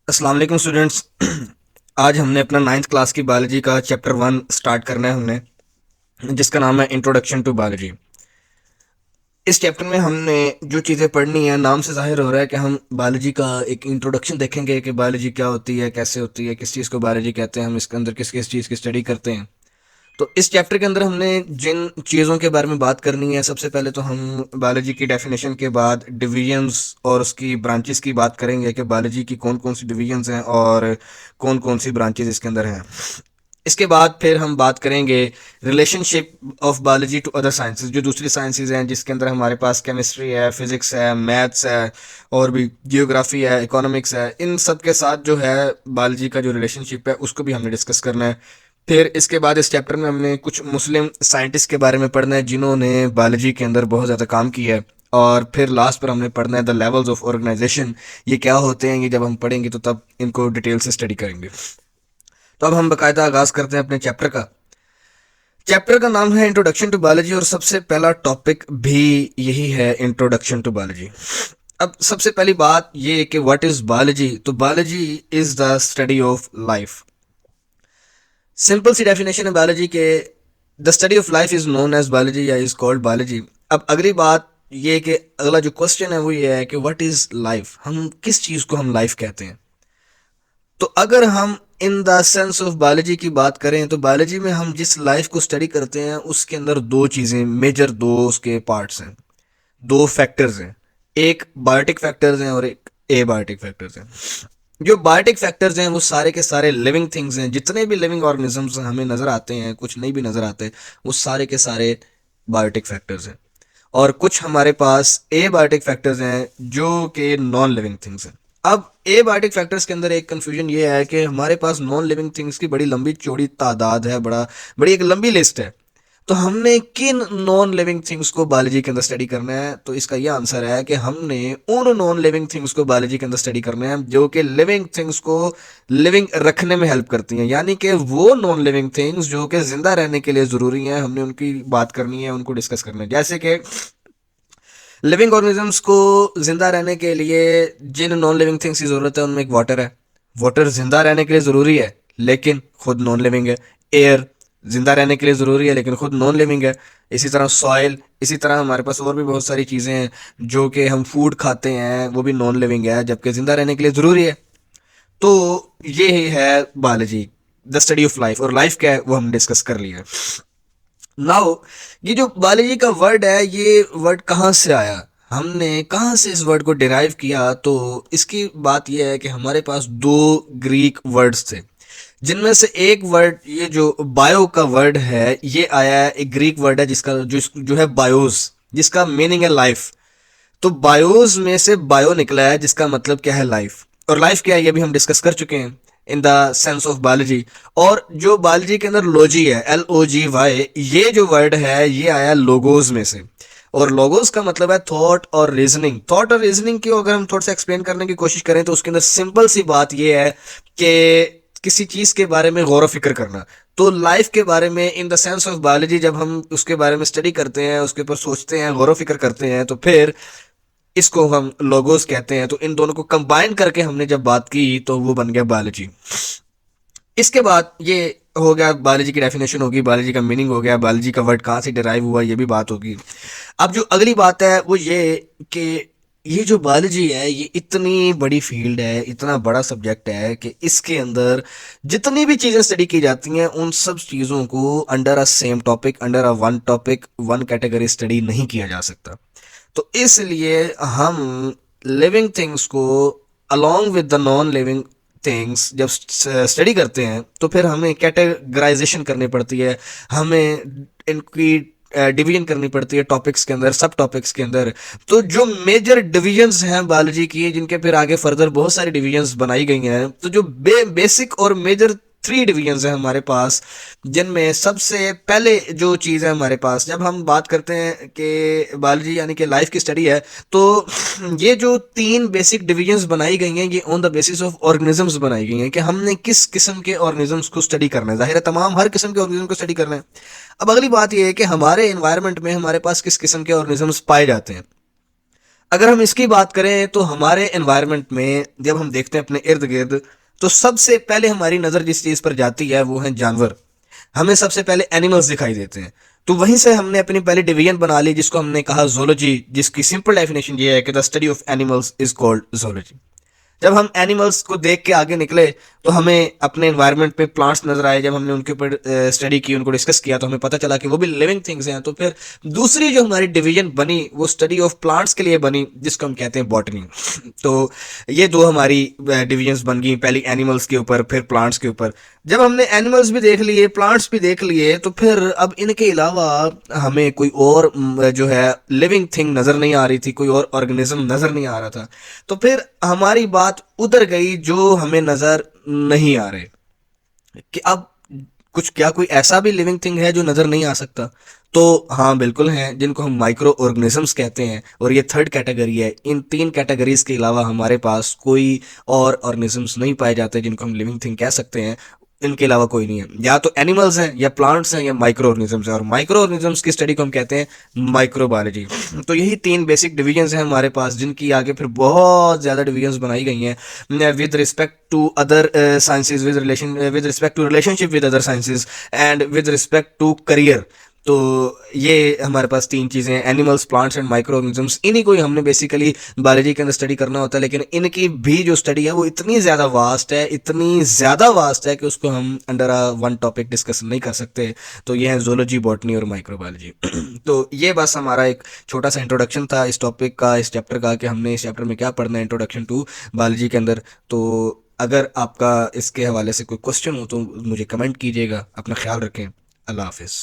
अस्सलाम वालेकुम स्टूडेंट्स। आज हमने अपना नाइन्थ क्लास की बायोलॉजी का चैप्टर 1 स्टार्ट करना है हमने, जिसका नाम है इंट्रोडक्शन टू बायोलॉजी। इस चैप्टर में हमने जो चीज़ें पढ़नी है, नाम से जाहिर हो रहा है कि हम बायोलॉजी का एक इंट्रोडक्शन देखेंगे कि बायोलॉजी क्या होती है, कैसे होती है, किस चीज़ को बायोलॉजी कहते हैं, हम इसके अंदर किस किस चीज़ की स्टडी करते हैं। तो इस चैप्टर के अंदर हमने जिन चीज़ों के बारे में बात करनी है, सबसे पहले तो हम बायोलॉजी की डेफिनेशन के बाद डिवीजन्स और उसकी ब्रांचेस की बात करेंगे कि बायोलॉजी की कौन कौन सी डिवीजन्स हैं और कौन कौन सी ब्रांचेस इसके अंदर हैं। इसके बाद फिर हम बात करेंगे relationship of biology to other sciences, जो दूसरी साइंसेज हैं जिसके अंदर हमारे पास केमिस्ट्री है, फिजिक्स है, मैथ्स है और भी जियोग्राफी है, इकोनॉमिक्स है। इन सब के साथ जो है बायोलॉजी का जो रिलेशनशिप है उसको भी हमने डिस्कस करना है। फिर इसके बाद इस चैप्टर में हमने कुछ मुस्लिम साइंटिस्ट के बारे में पढ़ना है जिन्होंने बायोलॉजी के अंदर बहुत ज़्यादा काम किया है। और फिर लास्ट पर हमने पढ़ना है द लेवल्स ऑफ ऑर्गेनाइजेशन। ये क्या होते हैं, ये जब हम पढ़ेंगे तो तब इनको डिटेल से स्टडी करेंगे। तो अब हम बाकायदा आगाज करते हैं अपने चैप्टर का। चैप्टर का नाम है इंट्रोडक्शन टू बायोलॉजी और सबसे पहला टॉपिक भी यही है, इंट्रोडक्शन टू बायोलॉजी। अब सबसे पहली बात ये कि व्हाट इज बायोलॉजी। तो biology is the study of life. Simple सी डेफिनेशन है बायोलॉजी के, the study of life is known as biology या इज कॉल्ड बायोलॉजी। अब अगली बात ये कि अगला जो क्वेश्चन है वो ये है कि व्हाट इज लाइफ, हम किस चीज को हम लाइफ कहते हैं। तो अगर हम in the sense of biology की बात करें तो बायोलॉजी में हम जिस लाइफ को स्टडी करते हैं उसके अंदर दो चीज़ें मेजर, दो उसके पार्ट्स हैं, दो फैक्टर्स हैं। एक बायोटिक फैक्टर्स हैं और एक एबायोटिक फैक्टर्स हैं। जो बायोटिक फैक्टर्स हैं वो सारे के सारे लिविंग थिंग्स हैं, जितने भी लिविंग ऑर्गेनिजम्स हमें नज़र आते हैं, कुछ नहीं भी नज़र आते, वो सारे के सारे बायोटिक फैक्टर्स हैं। और कुछ हमारे पास एबायोटिक फैक्टर्स हैं जो कि नॉन लिविंग थिंग्स हैं। अब एबायोटिक फैक्टर्स के अंदर एक कंफ्यूजन ये है कि हमारे पास नॉन लिविंग थिंग्स की बड़ी लंबी चौड़ी तादाद है, बड़ी एक लंबी लिस्ट है। तो हमने किन नॉन लिविंग थिंग्स को बायोलॉजी के अंदर स्टडी करना है, तो इसका यह आंसर है कि हमने उन नॉन लिविंग थिंग्स को बायोलॉजी के अंदर स्टडी करना है जो कि लिविंग थिंग्स को लिविंग रखने में हेल्प करती हैं, यानी कि वो नॉन लिविंग थिंग्स जो कि जिंदा रहने के लिए ज़रूरी हैं, हमने उनकी बात करनी है, उनको डिस्कस करना है। जैसे कि लिविंग ऑर्गेनिजम्स को जिंदा रहने के लिए जिन नॉन लिविंग थिंग्स की जरूरत है उनमें एक वाटर है। वाटर जिंदा रहने के लिए जरूरी है लेकिन खुद नॉन लिविंग है। एयर जिंदा रहने के लिए जरूरी है लेकिन खुद नॉन लिविंग है। इसी तरह सॉइल, इसी तरह हमारे पास और भी बहुत सारी चीजें हैं जो कि हम फूड खाते हैं, वो भी नॉन लिविंग है जबकि जिंदा रहने के लिए जरूरी है। तो ये ही है biology, the study of life. और लाइफ क्या है वो हम डिस्कस कर लिया। नाउ ये जो बायोलॉजी का वर्ड है, ये वर्ड कहाँ से आया, हमने कहाँ से इस वर्ड को डिराइव किया, तो इसकी बात यह है कि हमारे पास दो ग्रीक वर्ड्स थे जिनमें से एक वर्ड, ये जो बायो का वर्ड है, ये आया है, एक ग्रीक वर्ड है जिसका जो है बायोस, जिसका मीनिंग है लाइफ। तो बायोस में से बायो निकला है जिसका मतलब क्या है, लाइफ। और लाइफ क्या है ये भी हम डिस्कस कर चुके हैं in the sense of biology. और जो बायोलॉजी के अंदर लॉजी है, LOGY, ये जो वर्ड है ये आया लोगोस में से। और लोगोस का मतलब है थॉट और रीजनिंग। थॉट और रीजनिंग की अगर हम थोड़ा सा एक्सप्लेन करने की कोशिश करें तो उसके अंदर सिंपल सी बात ये है कि किसी चीज के बारे में गौर फिक्र करना। तो लाइफ के बारे में in the sense of biology जब हम उसके बारे में स्टडी करते हैं, उसके ऊपर सोचते हैं, गौर फिक्र करते हैं, तो फिर इसको हम लोगोस कहते हैं। तो इन दोनों को कंबाइन करके हमने जब बात की तो वो बन गया बायोलॉजी। इसके बाद ये हो गया, बायोलॉजी की डेफिनेशन होगी, बायोलॉजी का मीनिंग हो गया, बायोलॉजी का वर्ड कहाँ से डिराइव हुआ ये भी बात होगी। अब जो अगली बात है वो ये कि ये जो बायोलॉजी है ये इतनी बड़ी फील्ड है, इतना बड़ा सब्जेक्ट है कि इसके अंदर जितनी भी चीज़ें स्टडी की जाती हैं उन सब चीज़ों को under a same topic, under a one topic, one category study नहीं किया जा सकता। तो इसलिए हम लिविंग थिंग्स को along with the non living things जब स्टडी करते हैं तो फिर हमें कैटेगराइजेशन करनी पड़ती है, हमें इनकी डिवीजन करनी पड़ती है टॉपिक्स के अंदर, सब टॉपिक्स के अंदर। तो जो मेजर डिविजन्स हैं बायोलॉजी की, जिनके फिर आगे फर्दर बहुत सारी डिविजन्स बनाई गई हैं, तो जो बेसिक और मेजर 3 डिवीजन्स हैं हमारे पास, जिनमें सबसे पहले जो चीज़ है हमारे पास, जब हम बात करते हैं कि बायोलॉजी यानी कि लाइफ की स्टडी है, तो ये जो 3 बेसिक डिवीजन्स बनाई गई हैं ये on the basis of organisms बनाई गई हैं कि हमने किस किस्म के ऑर्गेनिजम्स को स्टडी करना है। जाहिर है तमाम हर किस्म के ऑर्गेनिज्म को स्टडी करना है। अब अगली बात ये है कि हमारे एनवायरनमेंट में हमारे पास किस किस्म के ऑर्गेनिजम्स पाए जाते हैं। अगर हम इसकी बात करें तो हमारे एनवायरनमेंट में जब हम देखते हैं अपने इर्द गिर्द, तो सबसे पहले हमारी नज़र जिस चीज़ पर जाती है वो है जानवर। हमें सबसे पहले एनिमल्स दिखाई देते हैं। तो वहीं से हमने अपनी पहली डिवीजन बना ली जिसको हमने कहा जोलॉजी, जिसकी सिंपल डेफिनेशन ये है कि the study of animals is called zoology. जब हम एनिमल्स को देख के आगे निकले तो हमें अपने एनवायरनमेंट पे प्लांट्स नजर आए। जब हमने उनके ऊपर स्टडी की, उनको डिस्कस किया, तो हमें पता चला कि वो भी लिविंग थिंग्स हैं। तो फिर दूसरी जो हमारी डिवीजन बनी वो स्टडी ऑफ प्लांट्स के लिए बनी, जिसको हम कहते हैं बॉटनी। तो ये दो हमारी डिवीजन्स बन गई, पहली एनिमल्स के ऊपर, फिर प्लांट्स के ऊपर। जब हमने एनिमल्स भी देख लिए, प्लांट्स भी देख लिए, तो फिर अब इनके अलावा हमें कोई और जो है लिविंग थिंग नज़र नहीं आ रही थी, कोई और ऑर्गेनिज्म नज़र नहीं आ रहा था। तो फिर हमारी बात उधर गई जो हमें नज़र नहीं आ रहे कि अब कुछ, क्या कोई ऐसा भी लिविंग थिंग है जो नज़र नहीं आ सकता? तो हाँ, बिल्कुल हैं, जिनको हम माइक्रो ऑर्गेनिजम्स कहते हैं, और ये थर्ड कैटेगरी है। इन तीन कैटेगरीज के अलावा हमारे पास कोई और ऑर्गेनिजम्स नहीं पाए जाते जिनको हम लिविंग थिंग कह सकते हैं। इनके अलावा कोई नहीं है, या तो एनिमल्स हैं, या प्लांट्स हैं, या माइक्रो ऑर्गेनिजम्स हैं। और माइक्रो ऑर्गेनिजम्स की स्टडी को हम कहते हैं माइक्रोबायोलॉजी। तो यही तीन बेसिक डिवीजन्स हैं हमारे पास, जिनकी आगे फिर बहुत ज़्यादा डिवीजन्स बनाई गई हैं with respect to other sciences, with respect to relationship with other sciences, and with respect to career. तो ये हमारे पास तीन चीज़ें हैं, animals, plants and micro organisms. इन्हीं को ही हमने बेसिकली बायोलॉजी के अंदर स्टडी करना होता है। लेकिन इनकी भी जो स्टडी है वो इतनी ज़्यादा वास्ट है, इतनी ज़्यादा वास्ट है कि उसको हम अंडर वन टॉपिक डिस्कस नहीं कर सकते। तो ये है जोलॉजी, बॉटनी और माइक्रोबायोलॉजी। तो ये बस हमारा एक छोटा सा इंट्रोडक्शन था इस टॉपिक का, इस चैप्टर का, कि हमने इस चैप्टर में क्या पढ़ना है, इंट्रोडक्शन टू बायोलॉजी के अंदर। तो अगर आपका इसके हवाले से कोई क्वेश्चन हो तो मुझे कमेंट कीजिएगा। अपना ख्याल रखें। अल्लाह हाफिज़।